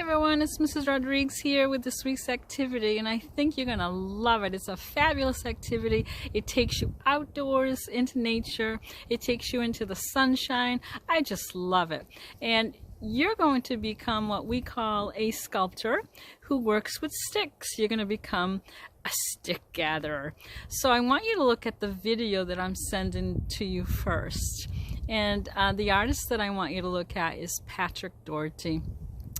everyone, it's Mrs. Rodriguez here with this week's activity, and I think you're gonna love it. It's a fabulous activity. It takes you outdoors into nature. It takes you into the sunshine. I just love it. And you're going to become what we call a sculptor who works with sticks. You're going to become a stick gatherer. So I want you to look at the video that I'm sending to you first. And the artist that I want you to look at is Patrick Doherty.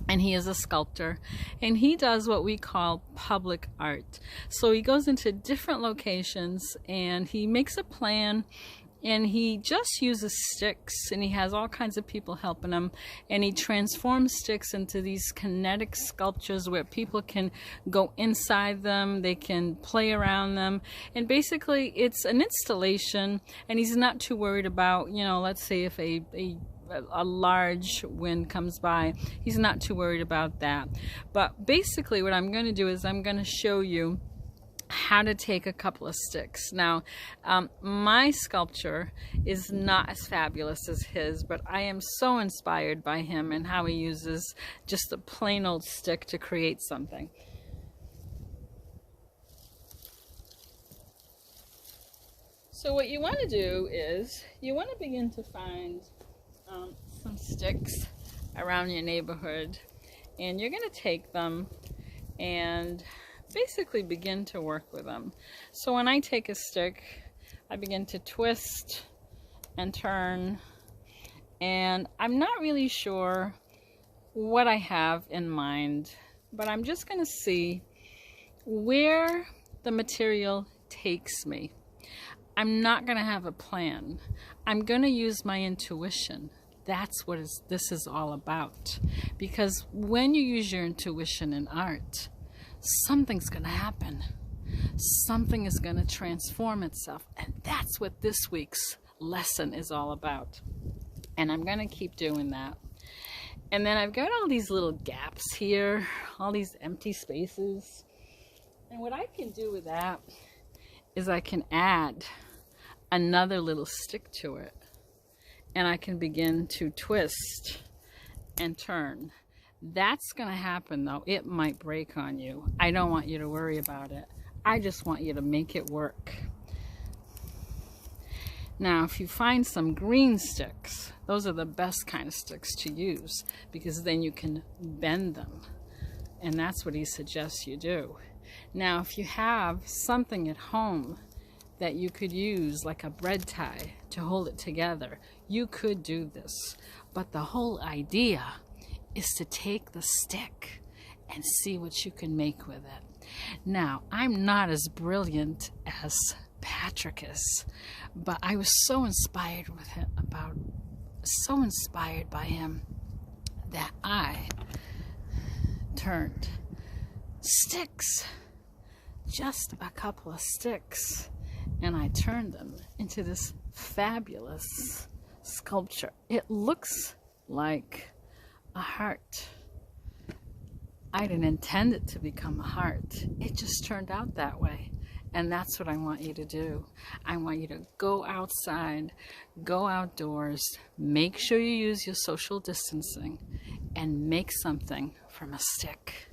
And he is a sculptor, and he does what we call public art. So he goes into different locations and he makes a plan, and he just uses sticks, and he has all kinds of people helping him, and he transforms sticks into these kinetic sculptures where people can go inside them, they can play around them, and basically it's an installation. And he's not too worried about, you know, let's say if a large wind comes by, he's not too worried about that. But basically what I'm going to do is I'm going to show you how to take a couple of sticks. Now, my sculpture is not as fabulous as his, but I am so inspired by him and how he uses just a plain old stick to create something. So what you want to do is you want to begin to find some sticks around your neighborhood, and you're going to take them and basically begin to work with them. So when I take a stick, I begin to twist and turn, and I'm not really sure what I have in mind, but I'm just going to see where the material takes me. I'm not going to have a plan. I'm going to use my intuition. That's what this is all about. Because when you use your intuition in art, something's going to happen. Something is going to transform itself. And that's what this week's lesson is all about. And I'm going to keep doing that. And then I've got all these little gaps here, all these empty spaces. And what I can do with that is I can add another little stick to it. And I can begin to twist and turn. That's going to happen though. It might break on you. I don't want you to worry about it. I just want you to make it work. Now, if you find some green sticks, those are the best kind of sticks to use, because then you can bend them. And that's what he suggests you do. Now, if you have something at home that you could use, like a bread tie, to hold it together, you could do this. But the whole idea is to take the stick and see what you can make with it. Now, I'm not as brilliant as Patrick is, but I was so inspired by him that I turned sticks, just a couple of sticks, and I turned them into this fabulous sculpture. It looks like a heart. I didn't intend it to become a heart. It just turned out that way. And that's what I want you to do. I want you to go outside, go outdoors, make sure you use your social distancing, and make something from a stick.